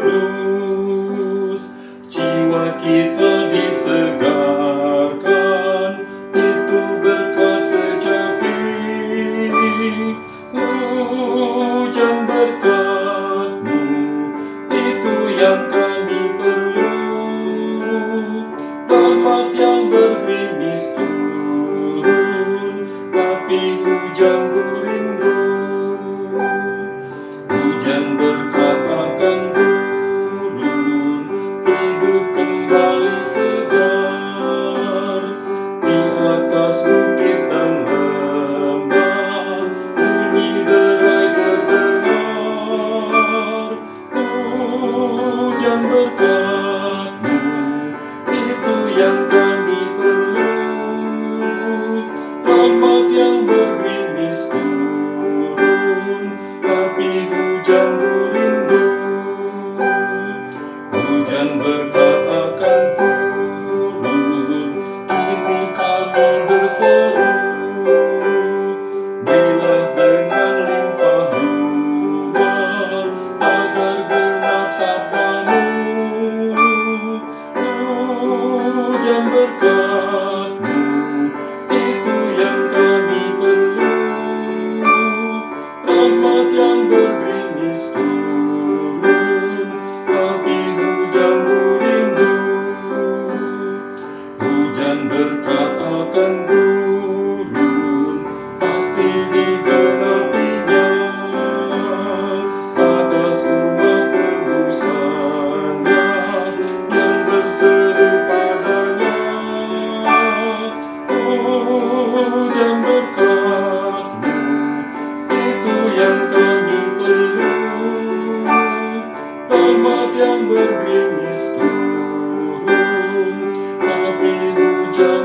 kudus, jiwa kita disegarkan, itu berkat sejati. Hujan berkat-Mu, itu yang kami perlu. Rahmat yang bergerimis turun, tapi hujanku rindu. Hujan berkat akan turun, hidup kembali segar. Di atas bukit dan lembah, bunyi derai terdengar. Hujan berkat-Mu, itu yang kami perlu. Rahmat yang bergerimis turun, tapi hujanku rindu. Hujan berkat akan turun, kini kami berseru. Berilah dengan limpah ruah, agar genap sabda-Mu. Hujan berkat-Mu, itu yang kami perlu. Rahmat yang bergerimis turun, tapi hujanku rindu. Hujan berkat akan turun, pasti digenapinya atas umat tebusannya yang berseru padanya. Hujan berkat-Mu, itu yang kami perlu. Rahmat yang bergerimis turun, tapi hujan